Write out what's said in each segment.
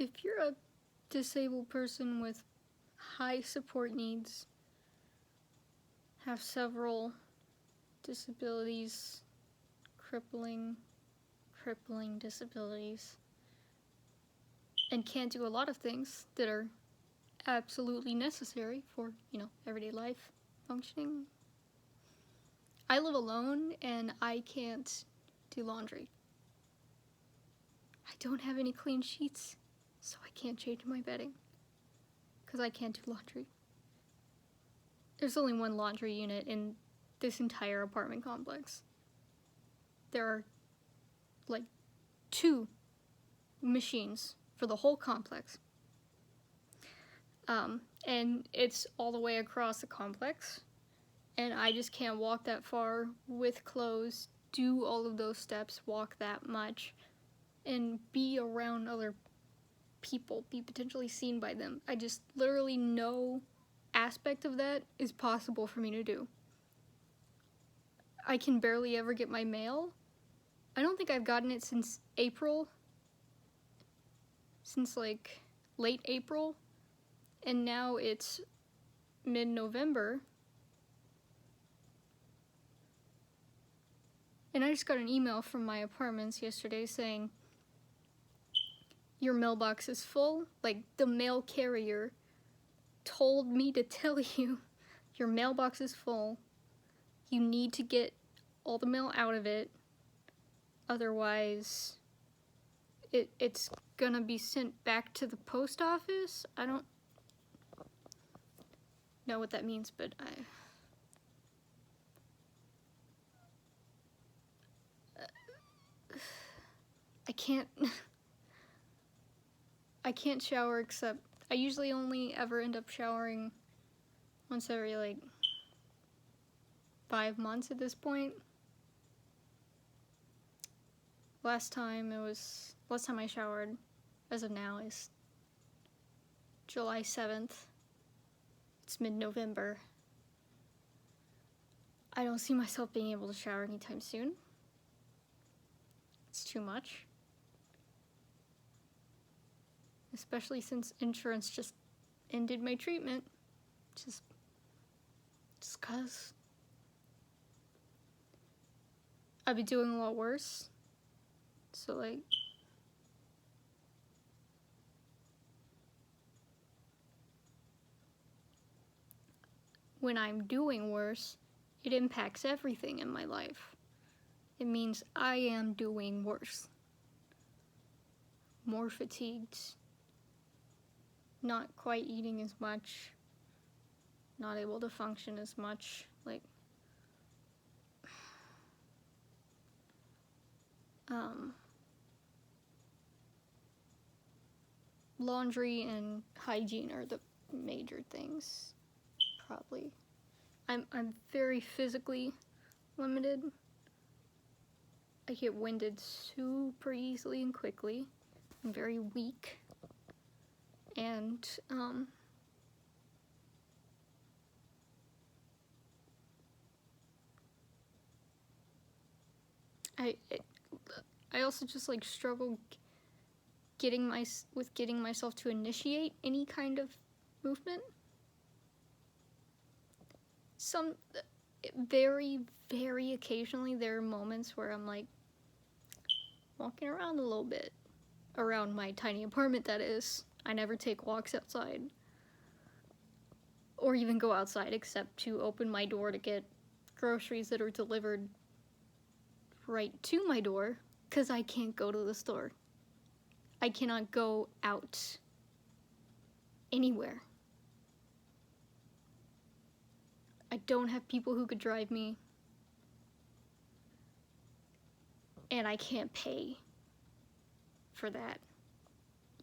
if you're a disabled person with high support needs, have several disabilities, crippling disabilities, and can't do a lot of things that are absolutely necessary for, everyday life functioning. I live alone and I can't do laundry. I don't have any clean sheets, so I can't change my bedding because I can't do laundry. There's only one laundry unit in this entire apartment complex. There are like 2 machines for the whole complex. And it's all the way across the complex, and I just can't walk that far with clothes, do all of those steps, walk that much, and be around other people, be potentially seen by them. I just literally no aspect of that is possible for me to do. I can barely ever get my mail. I don't think I've gotten it since April, since like late April, and now it's mid-November. And I just got an email from my apartments yesterday saying, your mailbox is full. Like, the mail carrier told me to tell you, your mailbox is full. You need to get all the mail out of it. Otherwise, it's gonna be sent back to the post office. I don't know what that means, but I can't shower, except I usually only ever end up showering once every like 5 months at this point. Last time I showered, as of now, is July 7th. It's mid-November. I don't see myself being able to shower anytime soon. It's too much. Especially since insurance just ended my treatment. Just 'cause. I'd be doing a lot worse. So like, when I'm doing worse, it impacts everything in my life. It means I am doing worse. More fatigued. Not quite eating as much. Not able to function as much. Like, laundry and hygiene are the major things, probably. I'm very physically limited. I get winded super easily and quickly. I'm very weak. And, I also just like struggle getting myself to initiate any kind of movement. Very, very occasionally there are moments where I'm like walking around a little bit, around my tiny apartment, that is. I never take walks outside, or even go outside except to open my door to get groceries that are delivered right to my door, because I can't go to the store. I cannot go out anywhere. I don't have people who could drive me, and I can't pay for that.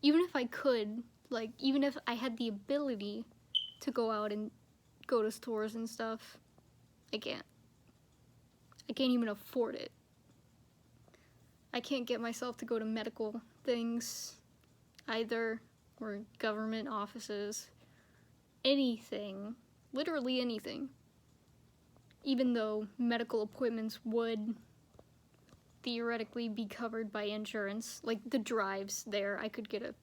Even if I could, like, even if I had the ability to go out and go to stores and stuff, I can't. I can't even afford it. I can't get myself to go to medical things either, or government offices, anything, literally anything. Even though medical appointments would theoretically be covered by insurance, like the drives there, I could get a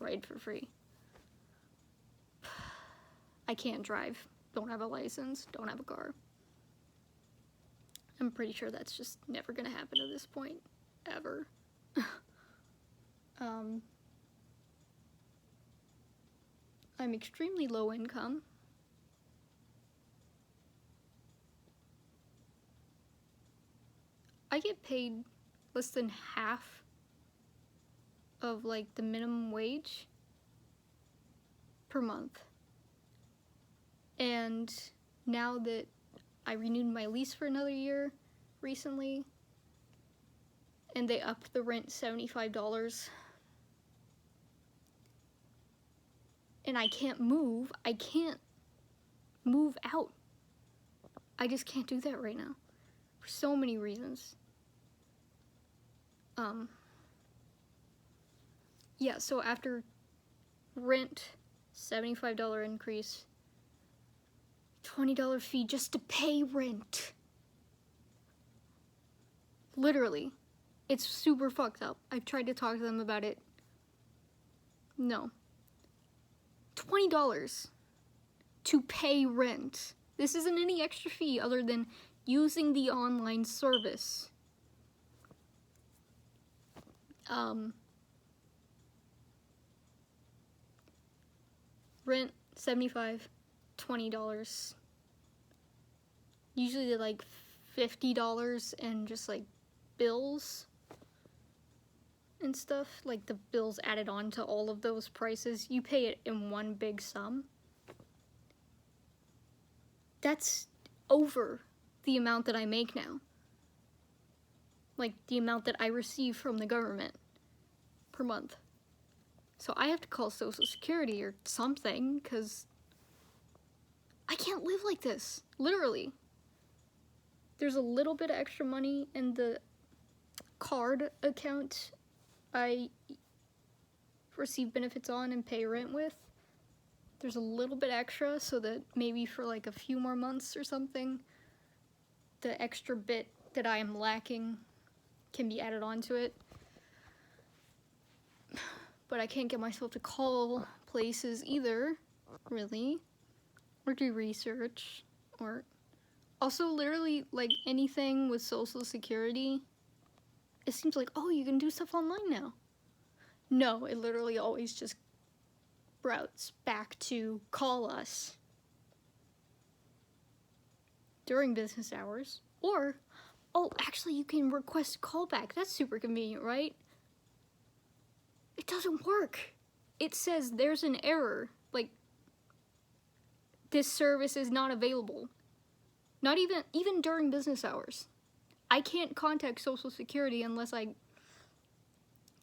ride for free. I can't drive, don't have a license, don't have a car. I'm pretty sure that's just never gonna happen at this point, ever. I'm extremely low income. I get paid less than half of like the minimum wage per month. And now that I renewed my lease for another year recently, and they upped the rent $75, and I can't move out. I just can't do that right now for so many reasons. Yeah, so after rent, $75 increase, $20 fee just to pay rent. Literally. It's super fucked up. I've tried to talk to them about it. No. $20 to pay rent. This isn't any extra fee other than using the online service. Rent, $75, $20. Usually they're like $50 and just like bills and stuff, like the bills added on to all of those prices. You pay it in one big sum. That's over the amount that I make now. Like the amount that I receive from the government per month. So I have to call Social Security or something, because I can't live like this, literally. There's a little bit of extra money in the card account I receive benefits on and pay rent with. There's a little bit extra so that maybe for like a few more months or something, the extra bit that I am lacking can be added onto it. But I can't get myself to call places either, really, or do research, or also literally like anything with Social Security, it seems like, oh, you can do stuff online now. No, it literally always just routes back to call us during business hours, or, oh, actually you can request a callback. That's super convenient, right? It doesn't work. It says there's an error, like this service is not available. Not even during business hours. I can't contact Social Security unless I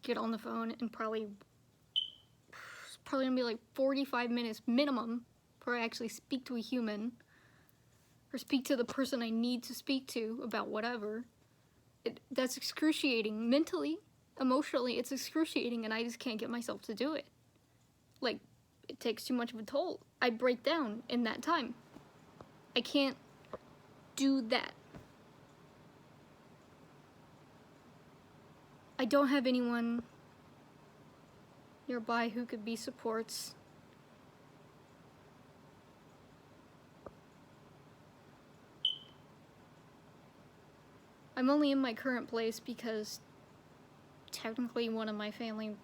get on the phone, and probably gonna be like 45 minutes minimum before I actually speak to a human or speak to the person I need to speak to about whatever. That's excruciating. Mentally, emotionally, it's excruciating, and I just can't get myself to do it. Like, it takes too much of a toll. I break down in that time. I can't do that. I don't have anyone nearby who could be supports. I'm only in my current place because technically one of my family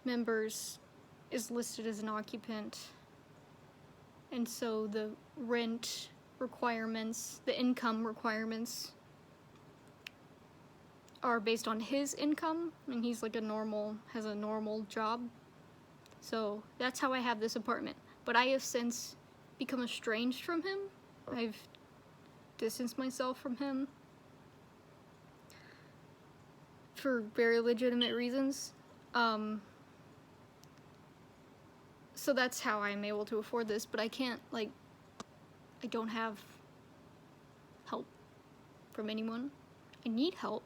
members is listed as an occupant, and so the rent requirements, the income requirements are based on his income, and he's like has a normal job. So that's how I have this apartment. But I have since become estranged from him. I've distanced myself from him for very legitimate reasons. So that's how I'm able to afford this, but I can't, like, I don't have help from anyone. I need help.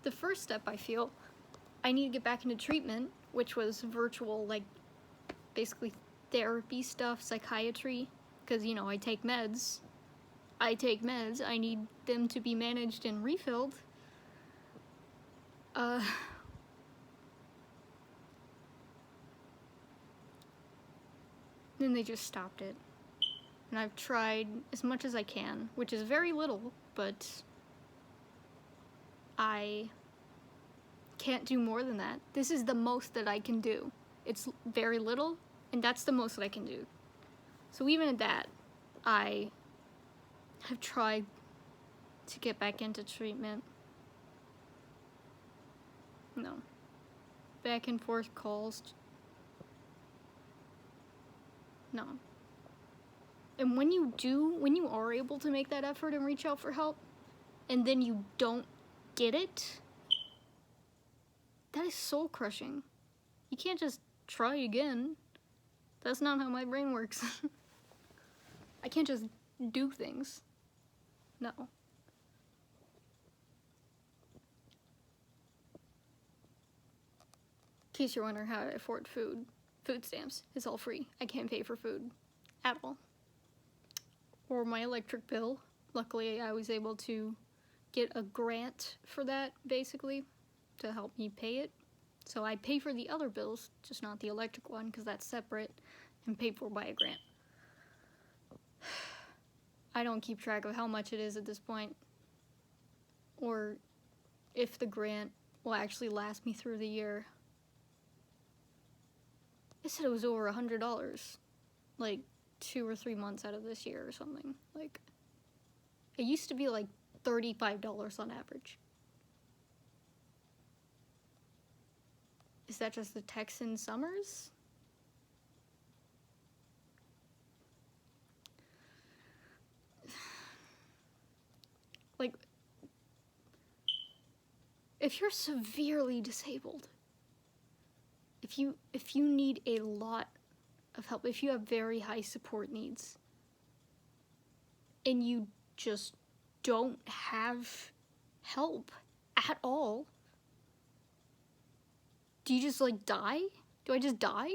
The first step, I feel, I need to get back into treatment, which was virtual, like, basically therapy stuff, psychiatry, because, you know, I take meds. I need them to be managed and refilled. then they just stopped it. And I've tried as much as I can, which is very little, but I can't do more than that. This is the most that I can do. It's very little, and that's the most that I can do. So even at that, I have tried to get back into treatment. No. Back and forth calls. No. And when you are able to make that effort and reach out for help, and then you don't get it, that is soul crushing. You can't just try again. That's not how my brain works. I can't just do things. No. In case you're wondering how I afford food stamps. It's all free. I can't pay for food at all. Or my electric bill. Luckily, I was able to get a grant for that, basically, to help me pay it. So I pay for the other bills, just not the electric one, because that's separate and paid for by a grant. I don't keep track of how much it is at this point, or if the grant will actually last me through the year. It said it was over $100, like 2 or 3 months out of this year or something. Like, it used to be like $35 on average. Is that just the Texan summers? Like, if you're severely disabled, if you need a lot of help, if you have very high support needs, and you just don't have help at all, do you just, like, die? Do I just die?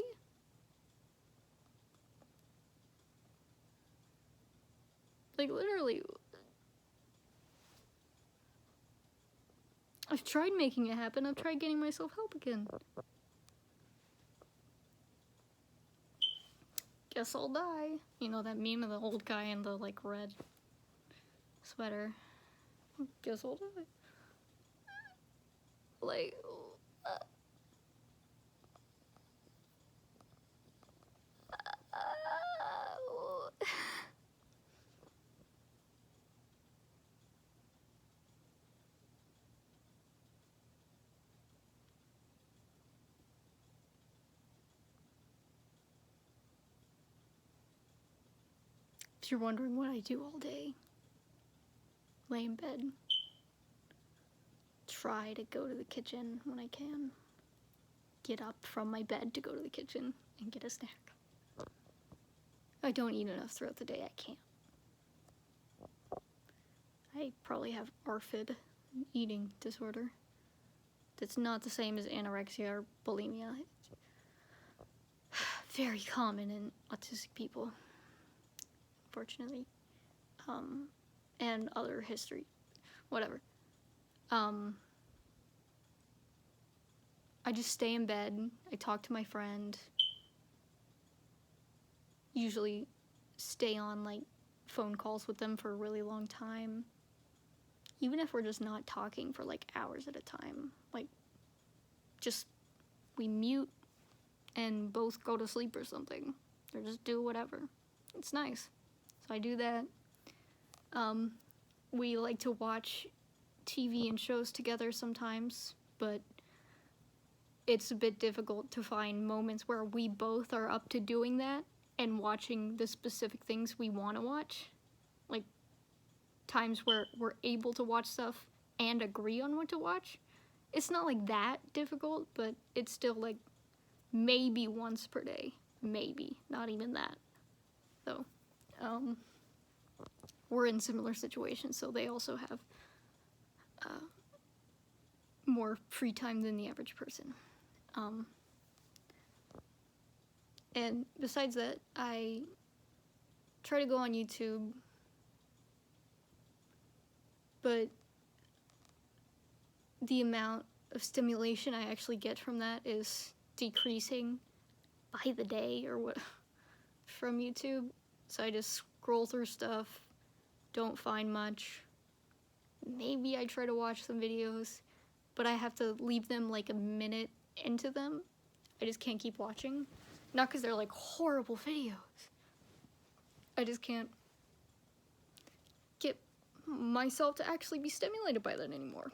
Like, literally. I've tried making it happen. I've tried getting myself help again. Guess I'll die. You know that meme of the old guy in the, like, red sweater? Guess I'll die. Like, if you're wondering what I do all day, lay in bed, try to go to the kitchen when I can, get up from my bed to go to the kitchen and get a snack. I don't eat enough throughout the day. I can't. I probably have ARFID, eating disorder. That's not the same as anorexia or bulimia. It's very common in autistic people, unfortunately, and other history, whatever. I just stay in bed. I talk to my friend. Usually stay on, like, phone calls with them for a really long time. Even if we're just not talking for, like, hours at a time. Like, just, we mute and both go to sleep or something. Or just do whatever. It's nice. So I do that. We like to watch TV and shows together sometimes, but it's a bit difficult to find moments where we both are up to doing that and watching the specific things we want to watch. Like, times where we're able to watch stuff and agree on what to watch. It's not, like, that difficult, but it's still, like, maybe once per day. Maybe. Not even that. So, we're in similar situations, so they also have more free time than the average person. And besides that, I try to go on YouTube, but the amount of stimulation I actually get from that is decreasing by the day, or what, from YouTube, so I just scroll through stuff, don't find much. Maybe I try to watch some videos, but I have to leave them like a minute into them. I just can't keep watching. Not because they're like horrible videos. I just can't get myself to actually be stimulated by that anymore.